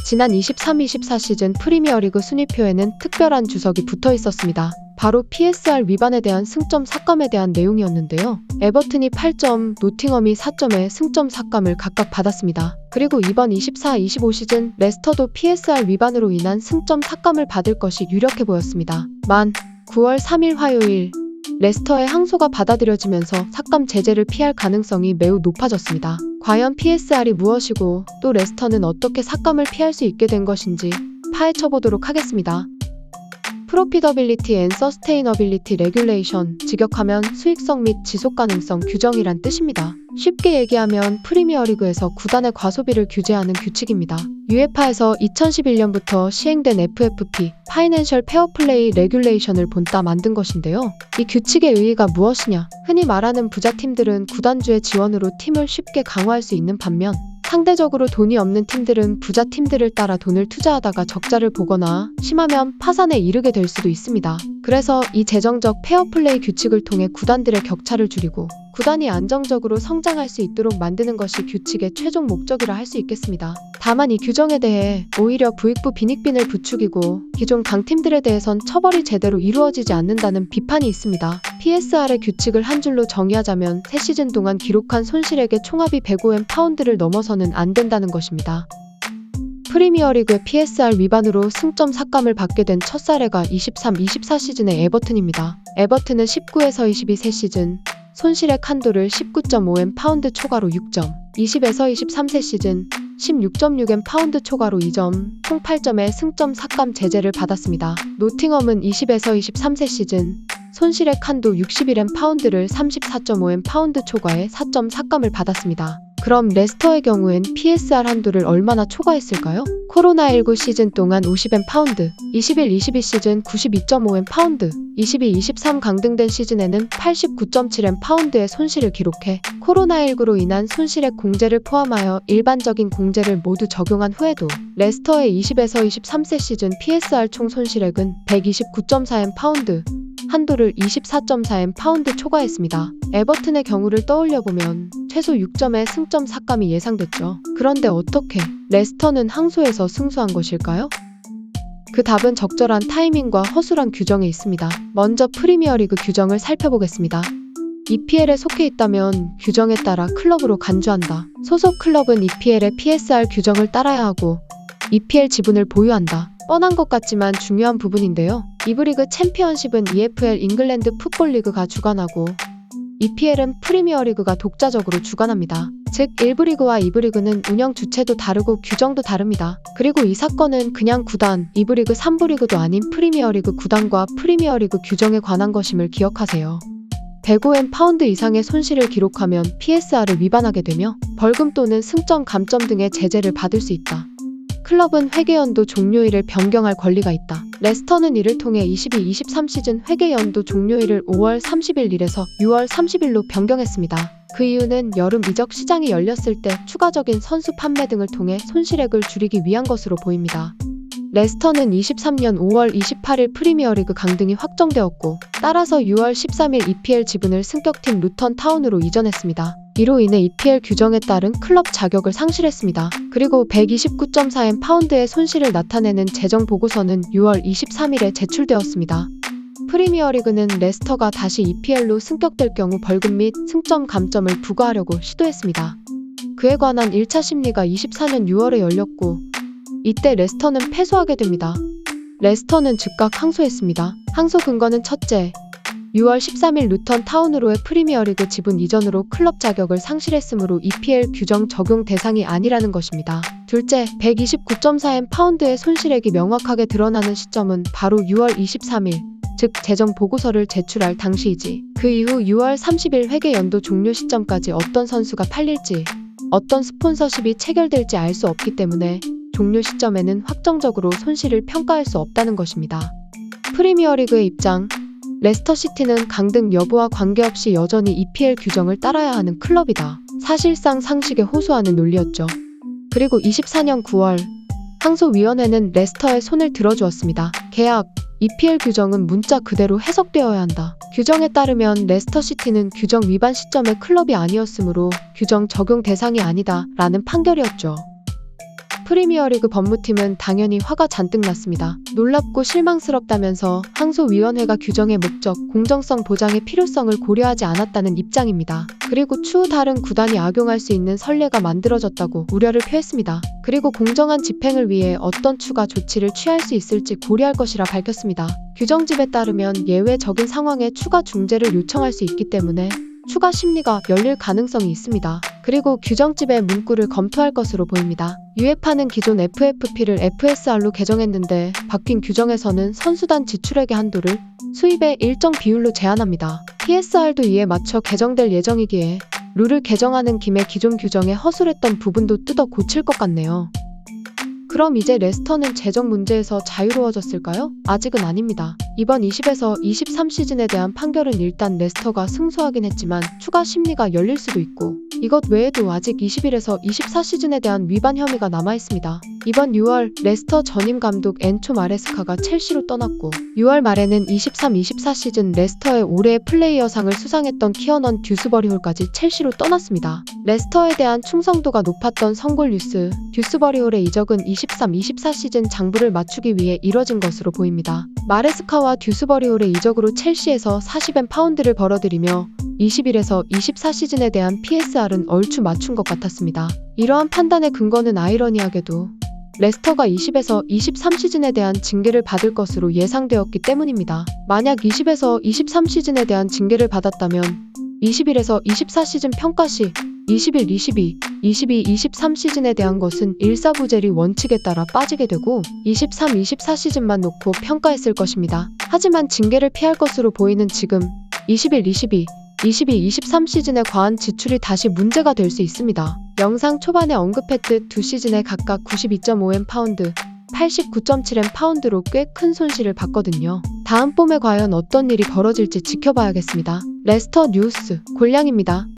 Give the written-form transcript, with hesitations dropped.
지난 23-24 시즌 프리미어리그 순위표에는 특별한 주석이 붙어 있었습니다. 바로 PSR 위반에 대한 승점 삭감에 대한 내용이었는데요. 에버튼이 8점, 노팅엄이 4점의 승점 삭감을 각각 받았습니다. 그리고 이번 24-25 시즌 레스터도 PSR 위반으로 인한 승점 삭감을 받을 것이 유력해 보였습니다. 9월 3일 화요일 레스터의 항소가 받아들여지면서 삭감 제재를 피할 가능성이 매우 높아졌습니다. 과연 PSR이 무엇이고 또 레스터는 어떻게 삭감을 피할 수 있게 된 것인지 파헤쳐보도록 하겠습니다. 프로피더빌리티 앤 서스테이너빌리티 레귤레이션, 직역하면 수익성 및 지속가능성 규정이란 뜻입니다. 쉽게 얘기하면 프리미어리그에서 구단의 과소비를 규제하는 규칙입니다. UEFA에서 2011년부터 시행된 FFP, 파이낸셜 페어플레이 레귤레이션을 본따 만든 것인데요. 이 규칙의 의의가 무엇이냐? 흔히 말하는 부자팀들은 구단주의 지원으로 팀을 쉽게 강화할 수 있는 반면 상대적으로 돈이 없는 팀들은 부자 팀들을 따라 돈을 투자하다가 적자를 보거나 심하면 파산에 이르게 될 수도 있습니다. 그래서 이 재정적 페어플레이 규칙을 통해 구단들의 격차를 줄이고 구단이 안정적으로 성장할 수 있도록 만드는 것이 규칙의 최종 목적이라 할 수 있겠습니다. 다만 이 규정에 대해 오히려 부익부 빈익빈을 부추기고 기존 강팀들에 대해선 처벌이 제대로 이루어지지 않는다는 비판이 있습니다. PSR의 규칙을 한 줄로 정의하자면 3시즌 동안 기록한 손실액의 총합이 105M 파운드를 넘어서는 안 된다는 것입니다. 프리미어리그의 PSR 위반으로 승점 삭감을 받게 된 첫 사례가 23-24 시즌의 에버튼입니다. 에버튼은 19에서 22 시즌 손실액 한도를 19.5M 파운드 초과로 6점, 20에서 23세 시즌 16.6M 파운드 초과로 2점, 총 8점의 승점 삭감 제재를 받았습니다. 노팅엄은 20에서 23세 시즌 손실액 한도 61M 파운드를 34.5M 파운드 초과에 4점 삭감을 받았습니다. 그럼 레스터의 경우엔 PSR 한도를 얼마나 초과했을까요? 코로나19 시즌 동안 50M 파운드, 21-22 시즌 92.5M 파운드, 22-23 강등된 시즌에는 89.7M 파운드의 손실을 기록해 코로나19로 인한 손실액 공제를 포함하여 일반적인 공제를 모두 적용한 후에도 레스터의 20에서 23세 시즌 PSR 총 손실액은 129.4M 파운드, 한도를 24.4M 파운드 초과했습니다. 에버튼의 경우를 떠올려보면 최소 6점의 승점 삭감이 예상됐죠. 그런데 어떻게 레스터는 항소에서 승소한 것일까요? 그 답은 적절한 타이밍과 허술한 규정에 있습니다. 먼저 프리미어리그 규정을 살펴보겠습니다. EPL에 속해 있다면 규정에 따라 클럽으로 간주한다. 소속 클럽은 EPL의 PSR 규정을 따라야 하고 EPL 지분을 보유한다. 뻔한 것 같지만 중요한 부분인데요. 2부 리그 챔피언십은 EFL 잉글랜드 풋볼 리그가 주관하고 EPL은 프리미어리그가 독자적으로 주관합니다. 즉 1부 리그와 2부 리그는 운영 주체도 다르고 규정도 다릅니다. 그리고 이 사건은 그냥 구단, 2부 리그, 3부 리그도 아닌 프리미어리그 구단과 프리미어리그 규정에 관한 것임을 기억하세요. 105M 파운드 이상의 손실을 기록하면 PSR을 위반하게 되며 벌금 또는 승점 감점 등의 제재를 받을 수 있다. 클럽은 회계연도 종료일을 변경할 권리가 있다. 레스터는 이를 통해 22-23 시즌 회계연도 종료일을 5월 30일에서 6월 30일로 변경했습니다. 그 이유는 여름 이적 시장이 열렸을 때 추가적인 선수 판매 등을 통해 손실액을 줄이기 위한 것으로 보입니다. 레스터는 23년 5월 28일 프리미어리그 강등이 확정되었고 따라서 6월 13일 EPL 지분을 승격팀 루턴 타운으로 이전했습니다. 이로 인해 EPL 규정에 따른 클럽 자격을 상실했습니다. 그리고 129.4M 파운드의 손실을 나타내는 재정 보고서는 6월 23일에 제출되었습니다. 프리미어리그는 레스터가 다시 EPL로 승격될 경우 벌금 및 승점 감점을 부과하려고 시도했습니다. 그에 관한 1차 심리가 24년 6월에 열렸고 이때 레스터는 패소하게 됩니다. 레스터는 즉각 항소했습니다. 항소 근거는 첫째, 6월 13일 루턴 타운으로의 프리미어리그 지분 이전으로 클럽 자격을 상실했으므로 EPL 규정 적용 대상이 아니라는 것입니다. 둘째, 129.4M 파운드의 손실액이 명확하게 드러나는 시점은 바로 6월 23일, 즉 재정 보고서를 제출할 당시이지. 그 이후 6월 30일 회계 연도 종료 시점까지 어떤 선수가 팔릴지, 어떤 스폰서십이 체결될지 알 수 없기 때문에 종료 시점에는 확정적으로 손실을 평가할 수 없다는 것입니다. 프리미어리그의 입장, 레스터시티는 강등 여부와 관계없이 여전히 EPL 규정을 따라야 하는 클럽이다. 사실상 상식에 호소하는 논리였죠. 그리고 24년 9월 항소위원회는 레스터의 손을 들어주었습니다. 계약, EPL 규정은 문자 그대로 해석되어야 한다. 규정에 따르면 레스터시티는 규정 위반 시점의 클럽이 아니었으므로 규정 적용 대상이 아니다 라는 판결이었죠. 프리미어리그 법무팀은 당연히 화가 잔뜩 났습니다. 놀랍고 실망스럽다면서 항소위원회가 규정의 목적, 공정성 보장의 필요성을 고려하지 않았다는 입장입니다. 그리고 추후 다른 구단이 악용할 수 있는 선례가 만들어졌다고 우려를 표했습니다. 그리고 공정한 집행을 위해 어떤 추가 조치를 취할 수 있을지 고려할 것이라 밝혔습니다. 규정집에 따르면 예외적인 상황에 추가 중재를 요청할 수 있기 때문에 추가 심리가 열릴 가능성이 있습니다. 그리고 규정집의 문구를 검토할 것으로 보입니다. UEFA는 기존 FFP를 FSR로 개정했는데 바뀐 규정에서는 선수단 지출액의 한도를 수입의 일정 비율로 제한합니다. PSR도 이에 맞춰 개정될 예정이기에 룰을 개정하는 김에 기존 규정에 허술했던 부분도 뜯어 고칠 것 같네요. 그럼 이제 레스터는 재정 문제에서 자유로워졌을까요? 아직은 아닙니다. 이번 20에서 23 시즌에 대한 판결은 일단 레스터가 승소하긴 했지만 추가 심리가 열릴 수도 있고 이것 외에도 아직 21에서 24 시즌에 대한 위반 혐의가 남아있습니다. 이번 6월 레스터 전임 감독 엔초 마레스카가 첼시로 떠났고 6월 말에는 23-24 시즌 레스터의 올해의 플레이어상을 수상했던 키어넌 듀스버리홀까지 첼시로 떠났습니다. 레스터에 대한 충성도가 높았던 성골 듀스버리홀의 이적은 23-24 시즌 장부를 맞추기 위해 이뤄진 것으로 보입니다. 마레스카와 듀스버리홀의 이적으로 첼시에서 40M 파운드를 벌어들이며 21에서 24 시즌에 대한 PSR은 얼추 맞춘 것 같았습니다. 이러한 판단의 근거는 아이러니하게도 레스터가 20에서 23 시즌에 대한 징계를 받을 것으로 예상되었기 때문입니다. 만약 20에서 23 시즌에 대한 징계를 받았다면 21에서 24 시즌 평가 시 21-22, 22-23 시즌에 대한 것은 일사부재리 원칙에 따라 빠지게 되고 23-24 시즌만 놓고 평가했을 것입니다. 하지만 징계를 피할 것으로 보이는 지금 21-22, 22-23 시즌에 과한 지출이 다시 문제가 될 수 있습니다. 영상 초반에 언급했듯 두 시즌에 각각 92.5M 파운드, 89.7M 파운드로 꽤 큰 손실을 봤거든요. 다음 봄에 과연 어떤 일이 벌어질지 지켜봐야겠습니다. 레스터 뉴스 골량입니다.